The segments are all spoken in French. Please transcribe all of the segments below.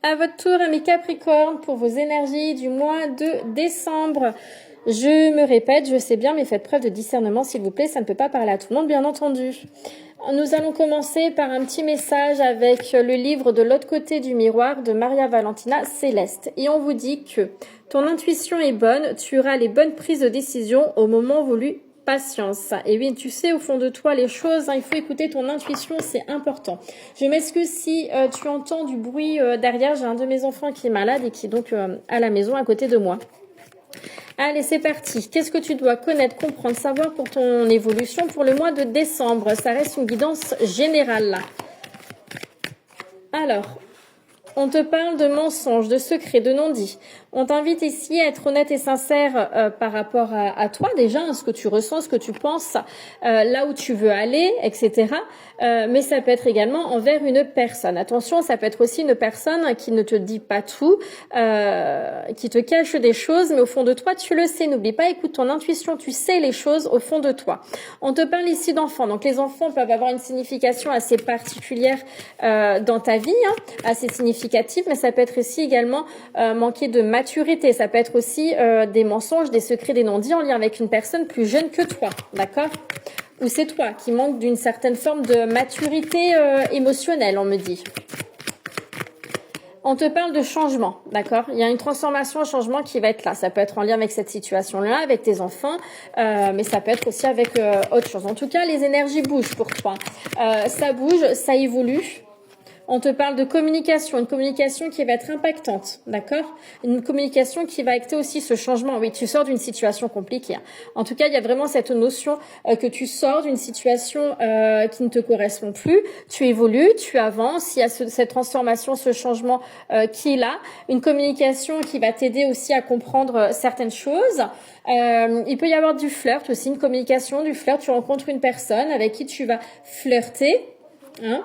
À votre tour, amis Capricorne, pour vos énergies du mois de décembre. Je me répète, je sais bien, mais faites preuve de discernement, s'il vous plaît. Ça ne peut pas parler à tout le monde, bien entendu. Nous allons commencer par un petit message avec le livre de l'autre côté du miroir de Maria Valentina Céleste. Et on vous dit que ton intuition est bonne, tu auras les bonnes prises de décision au moment voulu. Patience. Et oui, tu sais au fond de toi les choses, il faut écouter ton intuition, c'est important. Je m'excuse si tu entends du bruit derrière, j'ai un de mes enfants qui est malade et qui est donc à la maison à côté de moi. Allez, c'est parti. Qu'est-ce que tu dois connaître, comprendre, savoir pour ton évolution pour le mois de décembre? Ça reste une guidance générale là. Alors, on te parle de mensonges, de secrets, de non-dits. On t'invite ici à être honnête et sincère par rapport à toi déjà, hein, ce que tu ressens, ce que tu penses, là où tu veux aller, etc. Mais ça peut être également envers une personne. Attention, ça peut être aussi une personne qui ne te dit pas tout, qui te cache des choses, mais au fond de toi, tu le sais. N'oublie pas, écoute ton intuition, tu sais les choses au fond de toi. On te parle ici d'enfants. Donc les enfants peuvent avoir une signification assez particulière dans ta vie, hein, assez significative, mais ça peut être ici également manquer de maturité. Ça peut être aussi des mensonges, des secrets, des non-dits en lien avec une personne plus jeune que toi, d'accord? Ou c'est toi qui manque d'une certaine forme de maturité émotionnelle, on me dit. On te parle de changement, d'accord? Il y a une transformation, un changement qui va être là. Ça peut être en lien avec cette situation-là, avec tes enfants, mais ça peut être aussi avec autre chose. En tout cas, les énergies bougent pour toi. Ça bouge, ça évolue. On te parle de communication, une communication qui va être impactante, d'accord? Une communication qui va acter aussi ce changement. Oui, tu sors d'une situation compliquée. En tout cas, il y a vraiment cette notion que tu sors d'une situation qui ne te correspond plus. Tu évolues, tu avances. Il y a cette transformation, ce changement qui est là. Une communication qui va t'aider aussi à comprendre certaines choses. Il peut y avoir du flirt aussi, une communication, du flirt. Tu rencontres une personne avec qui tu vas flirter, hein?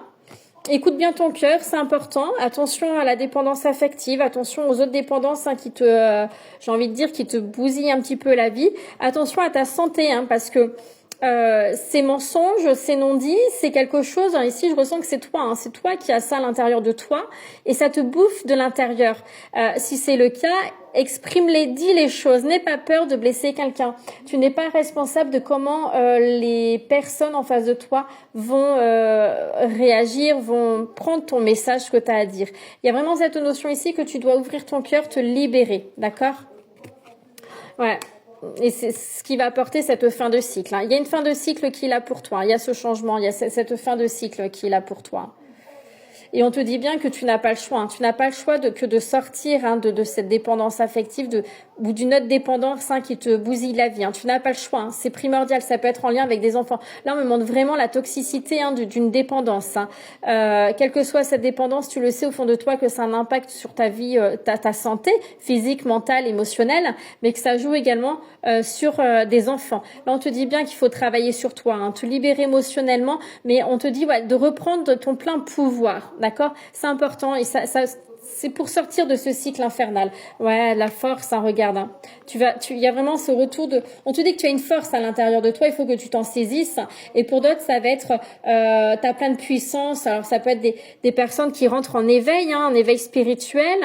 Écoute bien ton cœur, c'est important. Attention à la dépendance affective, attention aux autres dépendances qui te, j'ai envie de dire, qui te bousillent un petit peu la vie. Attention à ta santé, hein, parce que ces mensonges, ces non-dits, c'est quelque chose, hein, ici je ressens que c'est toi, hein, c'est toi qui as ça à l'intérieur de toi et ça te bouffe de l'intérieur. Si c'est le cas, exprime-les, dis les choses, n'aie pas peur de blesser quelqu'un. Tu n'es pas responsable de comment les personnes en face de toi vont réagir, vont prendre ton message que tu as à dire. Il y a vraiment cette notion ici que tu dois ouvrir ton cœur, te libérer, d'accord? Ouais. Et c'est ce qui va apporter cette fin de cycle. Hein. Il y a une fin de cycle qui est là pour toi. Il y a ce changement, il y a cette fin de cycle qui est là pour toi. Et on te dit bien que tu n'as pas le choix. Hein. Tu n'as pas le choix que de sortir hein, de cette dépendance affective ou d'une autre dépendance hein, qui te bousille la vie. Hein. Tu n'as pas le choix. Hein. C'est primordial. Ça peut être en lien avec des enfants. Là, on me montre vraiment la toxicité hein, d'une dépendance. Hein. Quelle que soit cette dépendance, tu le sais au fond de toi que ça a un impact sur ta vie, ta santé physique, mentale, émotionnelle, mais que ça joue également sur des enfants. Là, on te dit bien qu'il faut travailler sur toi, hein, te libérer émotionnellement, mais on te dit ouais, de reprendre ton plein pouvoir. D'accord, c'est important et ça c'est pour sortir de ce cycle infernal. Ouais, la force, hein, regarde. Hein. Il y a vraiment ce retour de. On te dit que tu as une force à l'intérieur de toi. Il faut que tu t'en saisisses. Et pour d'autres, ça va être t'as plein de puissance. Alors ça peut être des personnes qui rentrent en éveil, hein, en éveil spirituel,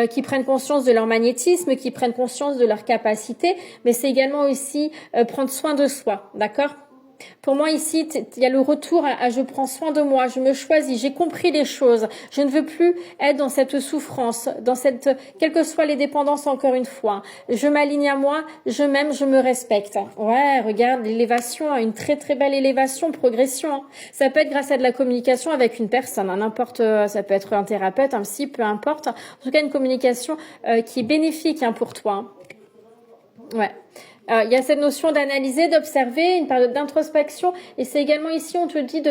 qui prennent conscience de leur magnétisme, qui prennent conscience de leur capacité. Mais c'est également aussi prendre soin de soi. D'accord? Pour moi ici, il y a le retour à je prends soin de moi, je me choisis, j'ai compris les choses. Je ne veux plus être dans cette souffrance, dans cette, quelles que soient les dépendances encore une fois. Je m'aligne à moi, je m'aime, je me respecte. Ouais, regarde, l'élévation, une très très belle élévation, progression. Ça peut être grâce à de la communication avec une personne, hein, n'importe, ça peut être un thérapeute, un psy, peu importe. En tout cas, une communication qui est bénéfique hein, pour toi. Ouais. Il y a cette notion d'analyser, d'observer, une période d'introspection, et c'est également ici on te dit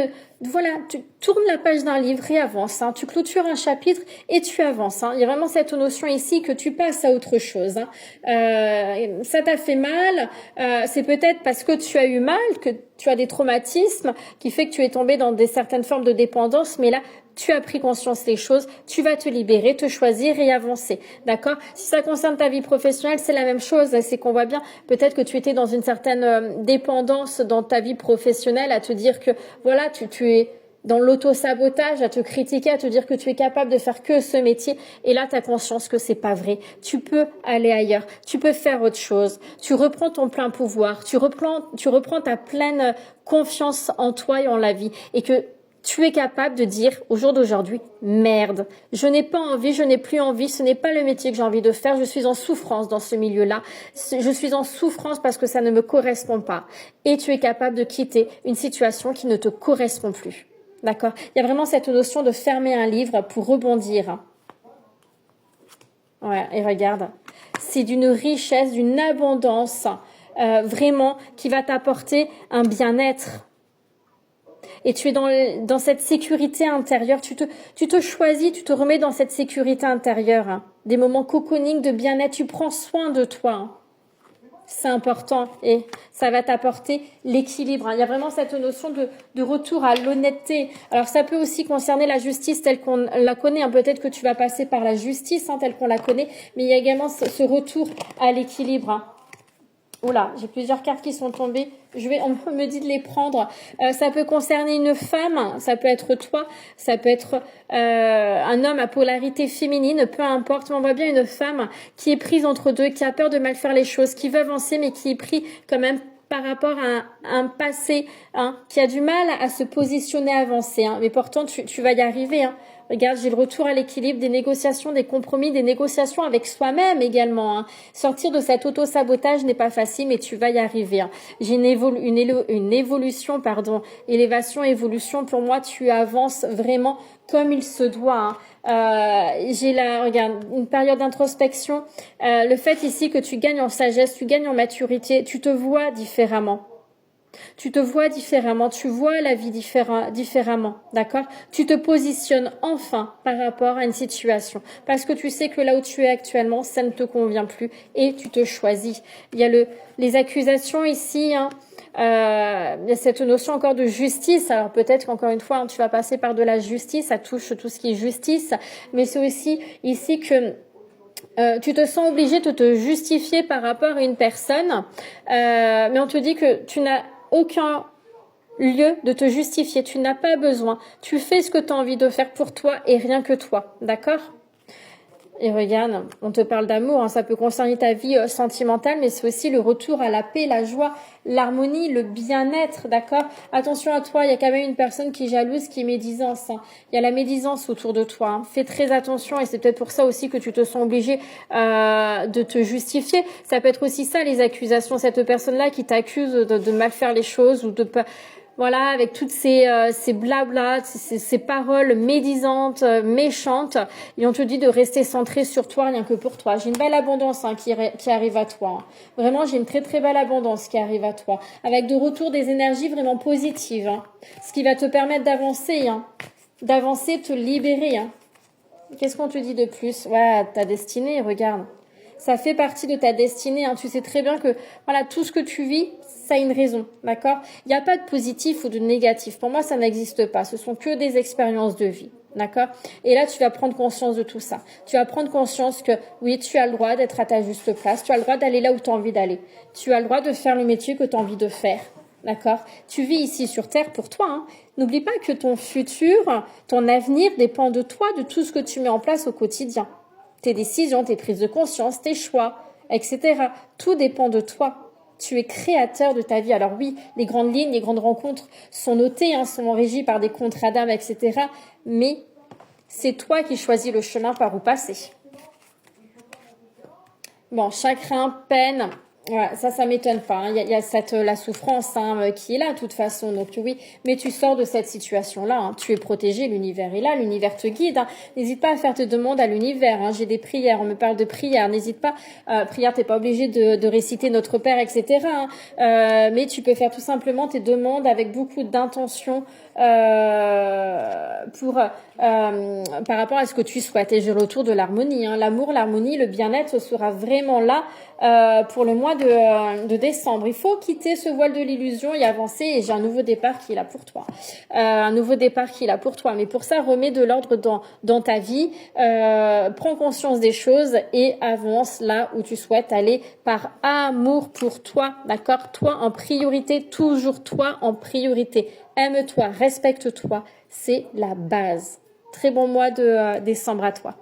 voilà, tu tournes la page d'un livre et avances, hein, tu clôtures un chapitre et tu avances. Hein. Il y a vraiment cette notion ici que tu passes à autre chose. Hein. Ça t'a fait mal, c'est peut-être parce que tu as eu mal, que tu as des traumatismes, qui fait que tu es tombé dans certaines formes de dépendance, mais là, tu as pris conscience des choses, tu vas te libérer, te choisir et avancer. D'accord? Si ça concerne ta vie professionnelle, c'est la même chose. C'est qu'on voit bien, peut-être que tu étais dans une certaine dépendance dans ta vie professionnelle, à te dire que voilà, tu es dans l'auto-sabotage, à te critiquer, à te dire que tu es capable de faire que ce métier. Et là, tu as conscience que c'est pas vrai. Tu peux aller ailleurs. Tu peux faire autre chose. Tu reprends ton plein pouvoir. Tu reprends ta pleine confiance en toi et en la vie. Et que tu es capable de dire au jour d'aujourd'hui, merde, je n'ai pas envie, je n'ai plus envie, ce n'est pas le métier que j'ai envie de faire, je suis en souffrance dans ce milieu-là, je suis en souffrance parce que ça ne me correspond pas. Et tu es capable de quitter une situation qui ne te correspond plus. D'accord? Il y a vraiment cette notion de fermer un livre pour rebondir. Ouais, et regarde, c'est d'une richesse, d'une abondance, vraiment, qui va t'apporter un bien-être. Et tu es dans cette sécurité intérieure, tu te choisis, tu te remets dans cette sécurité intérieure. Des moments cocooning de bien-être, tu prends soin de toi. C'est important et ça va t'apporter l'équilibre. Il y a vraiment cette notion de retour à l'honnêteté. Alors ça peut aussi concerner la justice telle qu'on la connaît. Peut-être que tu vas passer par la justice telle qu'on la connaît, mais il y a également ce retour à l'équilibre. Oula, j'ai plusieurs cartes qui sont tombées. On me dit de les prendre. Ça peut concerner une femme, ça peut être toi, ça peut être un homme à polarité féminine, peu importe. Mais on voit bien une femme qui est prise entre deux, qui a peur de mal faire les choses, qui veut avancer, mais qui est pris quand même par rapport à un passé, qui a du mal à se positionner, à avancer. Mais pourtant, tu vas y arriver. Regarde, j'ai le retour à l'équilibre, des négociations, des compromis, des négociations avec soi-même également. Sortir de cet auto-sabotage n'est pas facile, mais tu vas y arriver. J'ai une évolution, élévation, évolution. Pour moi, tu avances vraiment comme il se doit. J'ai regarde, une période d'introspection. Le fait ici que tu gagnes en sagesse, tu gagnes en maturité, tu te vois différemment. Tu te vois différemment, tu vois la vie différemment, d'accord? Tu te positionnes enfin par rapport à une situation parce que tu sais que là où tu es actuellement, ça ne te convient plus et tu te choisis. Il y a les accusations ici, il y a cette notion encore de justice. Alors peut-être qu'encore une fois, tu vas passer par de la justice, ça touche tout ce qui est justice, mais c'est aussi ici que tu te sens obligé de te justifier par rapport à une personne, mais on te dit que tu n'as aucun lieu de te justifier, tu n'as pas besoin. Tu fais ce que tu as envie de faire pour toi et rien que toi, d'accord? Et regarde, on te parle d'amour, ça peut concerner ta vie sentimentale, mais c'est aussi le retour à la paix, la joie, l'harmonie, le bien-être, d'accord? Attention à toi, il y a quand même une personne qui est jalouse, qui est médisance. Il y a la médisance autour de toi. Fais très attention et c'est peut-être pour ça aussi que tu te sens obligé de te justifier. Ça peut être aussi ça, les accusations. Cette personne-là qui t'accuse de mal faire les choses ou de pas... Voilà, avec toutes ces blablas, ces paroles médisantes, méchantes, et on te dit de rester centré sur toi, rien que pour toi. J'ai une belle abondance qui arrive à toi. Vraiment, j'ai une très très belle abondance qui arrive à toi, avec de retour des énergies vraiment positives, ce qui va te permettre d'avancer, d'avancer, te libérer. Qu'est-ce qu'on te dit de plus? Ouais, ta destinée, regarde. Ça fait partie de ta destinée. Tu sais très bien que voilà, tout ce que tu vis, ça a une raison, d'accord? Il n'y a pas de positif ou de négatif. Pour moi, ça n'existe pas. Ce sont que des expériences de vie, d'accord? Et là, tu vas prendre conscience de tout ça. Tu vas prendre conscience que oui, tu as le droit d'être à ta juste place. Tu as le droit d'aller là où tu as envie d'aller. Tu as le droit de faire le métier que tu as envie de faire. D'accord? Tu vis ici sur Terre pour toi. N'oublie pas que ton futur, ton avenir dépend de toi, de tout ce que tu mets en place au quotidien. Tes décisions, tes prises de conscience, tes choix, etc. Tout dépend de toi. Tu es créateur de ta vie. Alors oui, les grandes lignes, les grandes rencontres sont notées, sont régies par des contrats d'âme, etc. Mais c'est toi qui choisis le chemin par où passer. Bon, chagrin, peine... Ouais, ça m'étonne pas. Il y a la souffrance qui est là, de toute façon. Donc oui, mais tu sors de cette situation-là. Tu es protégé, l'univers est là, l'univers te guide. N'hésite pas à faire tes demandes à l'univers. J'ai des prières, on me parle de prières. N'hésite pas. Prière, t'es pas obligé de réciter Notre Père, etc. Mais tu peux faire tout simplement tes demandes avec beaucoup d'intention par rapport à ce que tu souhaites. Et j'ai le retour de l'harmonie. L'amour, l'harmonie, le bien-être sera vraiment là pour le mois de décembre. Il faut quitter ce voile de l'illusion et avancer, et j'ai un nouveau départ qui est là pour toi. Un nouveau départ qui est là pour toi. Mais pour ça, remets de l'ordre dans ta vie, prends conscience des choses et avance là où tu souhaites aller par amour pour toi, d'accord? Toi en priorité, toujours toi en priorité. aime-toi, respecte-toi. C'est la base. Très bon mois de décembre à toi.